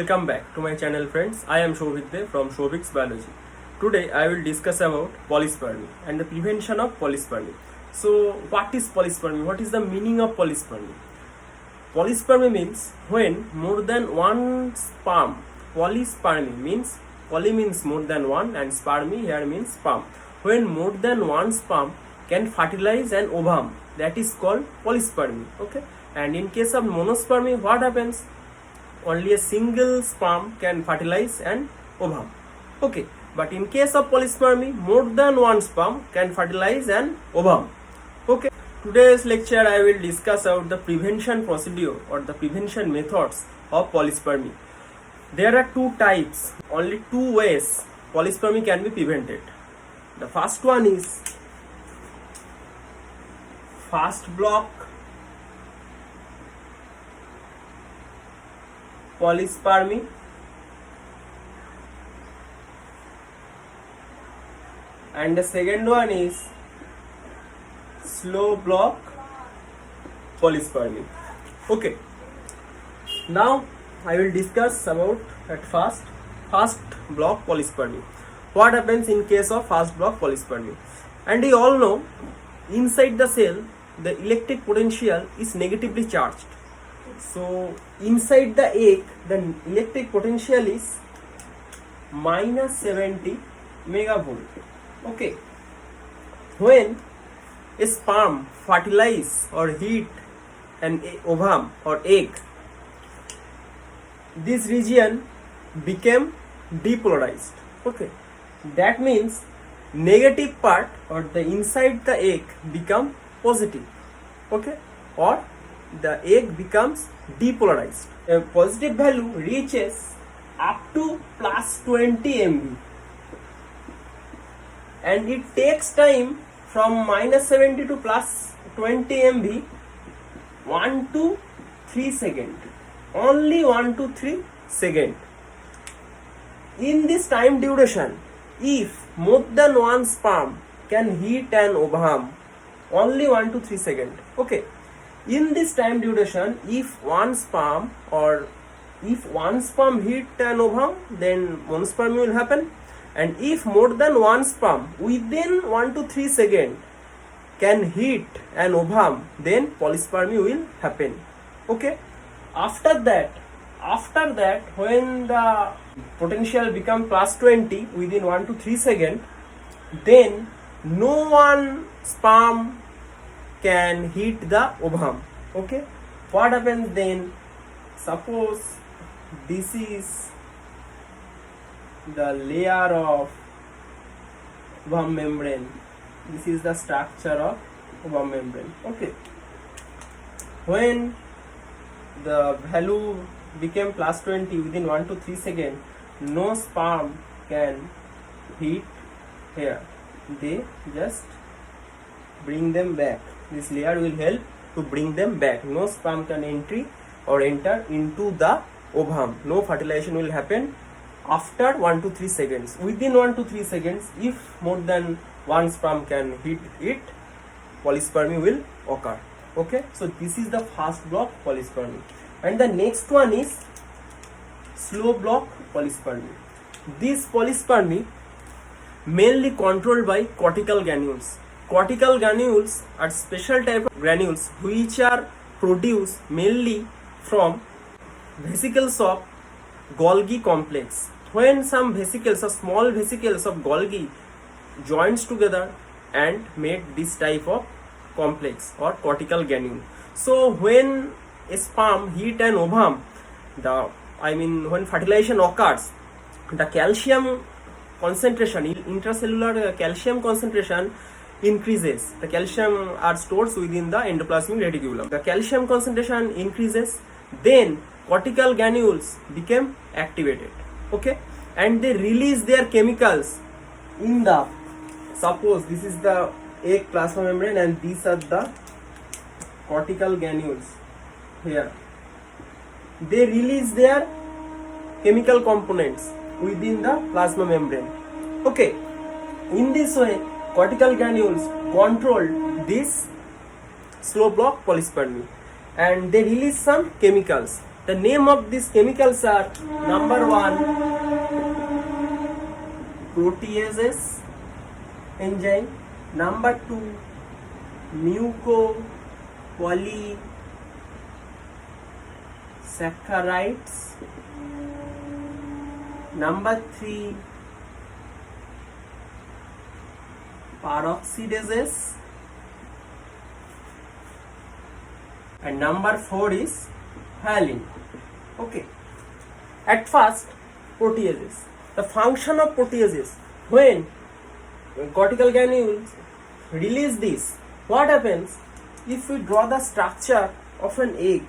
Welcome back to my channel, friends. I am Shobhik De from Shobhik's Biology. Today I will discuss about polyspermy and the prevention of polyspermy. So what is polyspermy? What is the meaning of polyspermy? Polyspermy means when more than one sperm. Polyspermy means poly means more than one and spermy here means sperm. When more than one sperm can fertilize an ovum, that is called polyspermy. Okay. And in case of monospermy, what happens? Only a single sperm can fertilize an ovum. Okay. But in case of polyspermy, more than one sperm can fertilize an ovum. Okay. Today's lecture I will discuss about the prevention procedure or the prevention methods of polyspermy. There are two types, only two ways polyspermy can be prevented. The first one is fast block polyspermy, and the second one is slow block polyspermy. Okay, now I will discuss about at fast block polyspermy. What happens in case of fast block polyspermy? And we all know inside the cell the electric potential is negatively charged. So inside the egg the electric potential is minus 70 megavolt. Okay. When a sperm fertilize or heat an ovum or egg, this region became depolarized. Okay. That means negative part or the inside the egg become positive. Okay. Or the egg becomes depolarized. A positive value reaches up to plus 20 MV and it takes time from minus 70 to plus 20 MV 1 to 3 seconds. Only 1 to 3 seconds. In this time duration, if more than one sperm can hit an ovum, only 1 to 3 seconds. Okay. In this time duration, if one sperm hit an ovum, then monospermy will happen. And if more than one sperm within 1 to 3 seconds can hit an ovum, then polyspermy will happen. Okay. After that, when the potential become plus 20 within 1 to 3 seconds, then no one sperm can hit the ovum. Okay. What happens then? Suppose this is the layer of ovum membrane. This is the structure of ovum membrane. Okay. When the value became plus 20 within 1 to 3 seconds, no sperm can hit here. They just bring them back. This layer will help to bring them back. No sperm can enter into the ovum. No fertilization will happen after 1 to 3 seconds. Within 1 to 3 seconds, if more than one sperm can hit it, polyspermy will occur. Okay, so this is the fast block polyspermy. And the next one is slow block polyspermy. This polyspermy mainly controlled by cortical granules. Cortical granules are special type of granules which are produced mainly from vesicles of Golgi complex. When some vesicles or small vesicles of Golgi joins together and made this type of complex or cortical granule. So when a sperm hit an ovum, when fertilization occurs, the calcium concentration, intracellular calcium concentration increases. The calcium are stored within the endoplasmic reticulum. The calcium concentration increases, then cortical granules become activated. Okay, and they release their chemicals in the, suppose this is the egg plasma membrane and these are the cortical granules here. They release their chemical components within the plasma membrane. Okay, in this way cortical granules control this slow block polyspermy and they release some chemicals. The name of these chemicals are: number 1, proteases enzyme; number 2, mucopolysaccharides; number 3, peroxidases; and number 4 is hyalin. Okay. At first, proteases. The function of proteases: when cortical granules release this, what happens? If we draw the structure of an egg,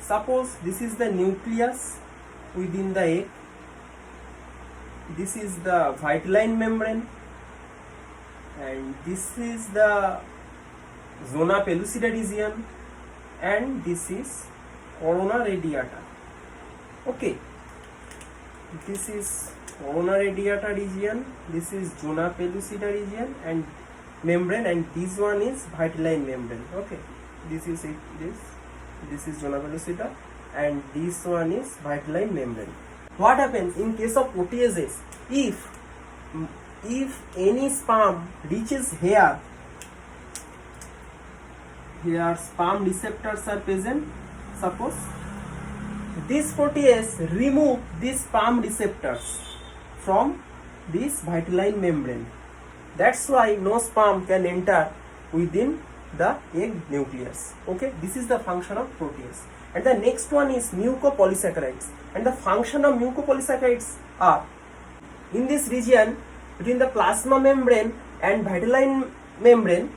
suppose this is the nucleus within the egg, this is the vitelline membrane, and this is the zona pellucida region, and this is corona radiata. Okay, this is corona radiata region, this is zona pellucida region and membrane, and this one is vitelline membrane. Okay, this is it, this is zona pellucida and this one is vitelline membrane. What happens in case of proteases? If any sperm reaches here sperm receptors are present. Suppose this protease remove these sperm receptors from this vitelline membrane. That's why no sperm can enter within the egg nucleus. Okay, this is the function of protease. And the next one is mucopolysaccharides. And the function of mucopolysaccharides are: in this region between the plasma membrane and vitelline membrane,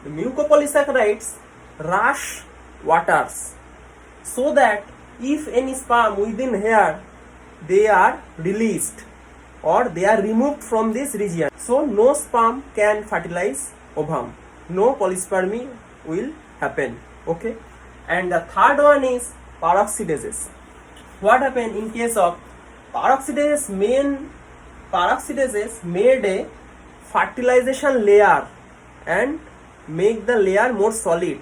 the mucopolysaccharides rush waters, so that if any sperm within here, they are released or they are removed from this region, so no sperm can fertilize ovum, no polyspermy will happen. Okay. And the third one is peroxidases. What happened in case of peroxidases? Peroxidases made a fertilization layer and make the layer more solid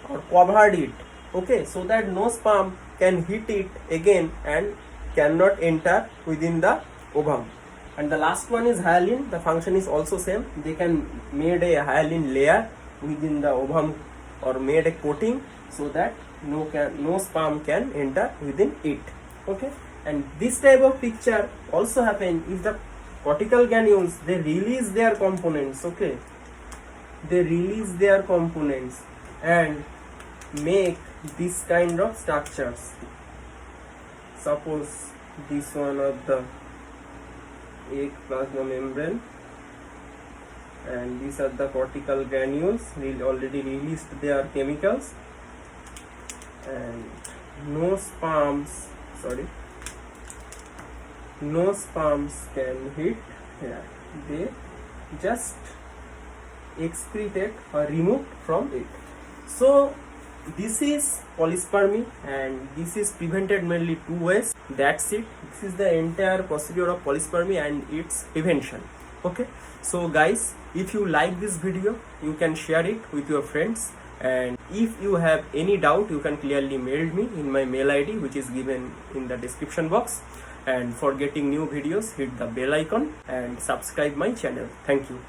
or covered it. Okay, so that no sperm can hit it again and cannot enter within the ovum. And the last one is hyalin. The function is also same. They can made a hyalin layer within the ovum or made a coating, so that no sperm can enter within it. Okay, and this type of picture also happen if the cortical granules, they release their components. Okay, they release their components and make this kind of structures. Suppose this one of the egg plasma membrane, and these are the cortical granules already released their chemicals, and no sperms can hit here. They just excreted or removed from it. So this is polyspermy, and this is prevented mainly 2 ways. That's it. This is the entire procedure of polyspermy and its prevention. Okay, so guys, if you like this video, you can share it with your friends, and if you have any doubt, you can clearly mail me in my mail ID, which is given in the description box. And for getting new videos, hit the bell icon and subscribe my channel. Thank you.